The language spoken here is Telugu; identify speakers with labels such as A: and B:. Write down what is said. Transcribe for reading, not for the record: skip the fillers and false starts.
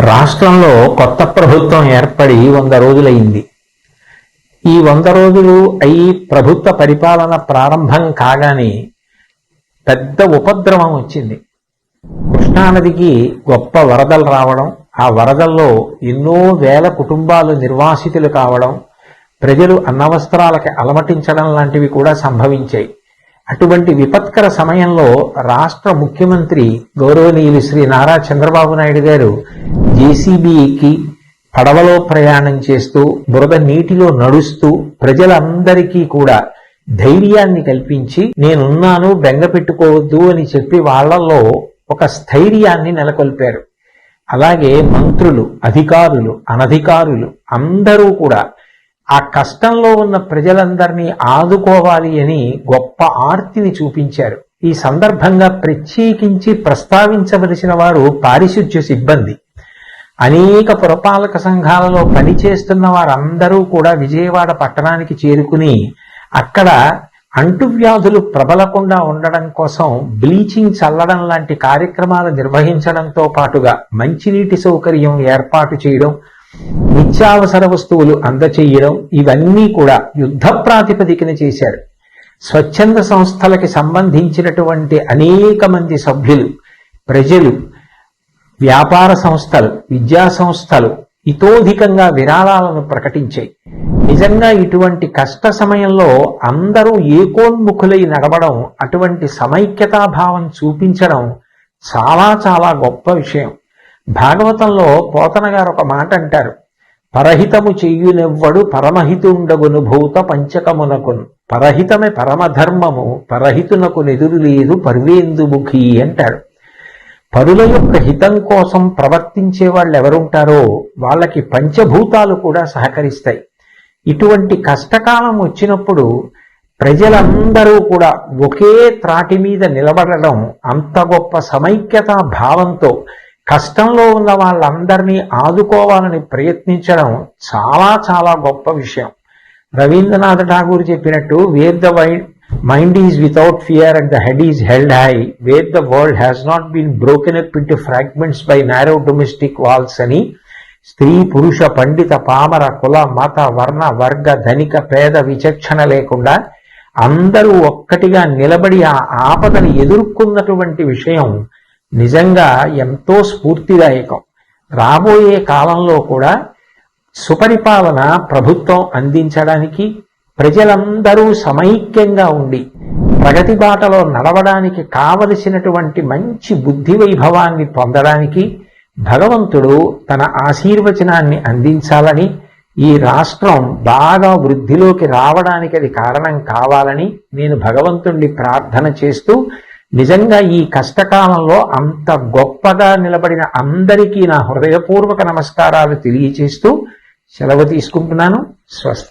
A: రాష్ట్రంలో కొత్త ప్రభుత్వం ఏర్పడి 100 రోజులైంది. ఈ 100 రోజులు అయి ప్రభుత్వ పరిపాలన ప్రారంభం కాగానే పెద్ద ఉపద్రవం వచ్చింది. కృష్ణానదికి గొప్ప వరదలు రావడం, ఆ వరదల్లో ఎన్నో వేల కుటుంబాలు నిర్వాసితులు కావడం, ప్రజలు అన్నవస్త్రాలకి అలమటించడం లాంటివి కూడా సంభవించాయి. అటువంటి విపత్కర సమయంలో రాష్ట్ర ముఖ్యమంత్రి గౌరవనీయులు శ్రీ నారా చంద్రబాబు నాయుడు గారు జేసీబీ ఎక్కి పడవలో ప్రయాణం చేస్తూ బురద నీటిలో నడుస్తూ ప్రజలందరికీ కూడా ధైర్యాన్ని కల్పించి నేనున్నాను, బెంగ పెట్టుకోవద్దు అని చెప్పి వాళ్లలో ఒక స్థైర్యాన్ని నెలకొల్పారు. అలాగే మంత్రులు, అధికారులు, అనధికారులు అందరూ కూడా ఆ కష్టంలో ఉన్న ప్రజలందరినీ ఆదుకోవాలి అని గొప్ప ఆర్తిని చూపించారు. ఈ సందర్భంగా ప్రత్యేకించి ప్రస్తావించవలసిన వారు పారిశుధ్య సిబ్బంది. అనేక పురపాలక సంఘాలలో పనిచేస్తున్న వారందరూ కూడా విజయవాడ పట్టణానికి చేరుకుని అక్కడ అంటువ్యాధులు ప్రబలకుండా ఉండడం కోసం బ్లీచింగ్ చల్లడం లాంటి కార్యక్రమాలు నిర్వహించడంతో పాటుగా మంచినీటి సౌకర్యం ఏర్పాటు చేయడం, నిత్యావసర వస్తువులు అందచేయడం, ఇవన్నీ కూడా యుద్ధ ప్రాతిపదికన చేశారు. స్వచ్ఛంద సంస్థలకి సంబంధించినటువంటి అనేక మంది సభ్యులు, ప్రజలు, వ్యాపార సంస్థలు, విద్యా సంస్థలు ఇతోధికంగా విరాళాలను ప్రకటించాయి. నిజంగా ఇటువంటి కష్ట సమయంలో అందరూ ఏకోన్ముఖులై నడవడం, అటువంటి సమైక్యతాభావం చూపించడం చాలా చాలా గొప్ప విషయం. భాగవతంలో పోతన గారు ఒక మాట అంటారు, పరహితము చెయ్యునెవ్వడు పరమహితుండగును భూత పంచకమునకును, పరహితమే పరమధర్మము పరహితునకు నెదురు లేదు పర్వేందుముఖి అంటాడు. పరుల యొక్క హితం కోసం ప్రవర్తించే వాళ్ళు ఎవరుంటారో వాళ్ళకి పంచభూతాలు కూడా సహకరిస్తాయి. ఇటువంటి కష్టకాలం వచ్చినప్పుడు ప్రజలందరూ కూడా ఒకే త్రాటి మీద నిలబడడం, అంత గొప్ప సమైక్యతా భావంతో కష్టంలో ఉన్న వాళ్ళందరినీ ఆదుకోవాలని ప్రయత్నించడం చాలా చాలా గొప్ప విషయం. రవీంద్రనాథ్ ఠాగూర్ చెప్పినట్టు, where the mind is without fear and the head is held high, where the world has not been broken up into fragments by narrow domestic walls అని స్త్రీ, పురుష, పండిత, పామర, కుల, మత, వర్ణ, వర్గ, ధనిక, పేద విచక్షణ లేకుండా అందరూ ఒక్కటిగా నిలబడి ఆ ఆపదను ఎదుర్కొన్నటువంటి విషయం నిజంగా ఎంతో స్ఫూర్తిదాయకం. రాబోయే కాలంలో కూడా సుపరిపాలన ప్రభుత్వం అందించడానికి, ప్రజలందరూ సమైక్యంగా ఉండి ప్రగతి బాటలో నడవడానికి కావలసినటువంటి మంచి బుద్ధి వైభవాన్ని పొందడానికి భగవంతుడు తన ఆశీర్వచనాన్ని అందించాలని, ఈ రాష్ట్రం బాగా వృద్ధిలోకి రావడానికి అది కారణం కావాలని నేను భగవంతుణ్ణి ప్రార్థన చేస్తూ, నిజంగా ఈ కష్టకాలంలో అంత గొప్పగా నిలబడిన అందరికీ నా హృదయపూర్వక నమస్కారాలు తెలియచేస్తూ సెలవు తీసుకుంటున్నాను. స్వస్తి.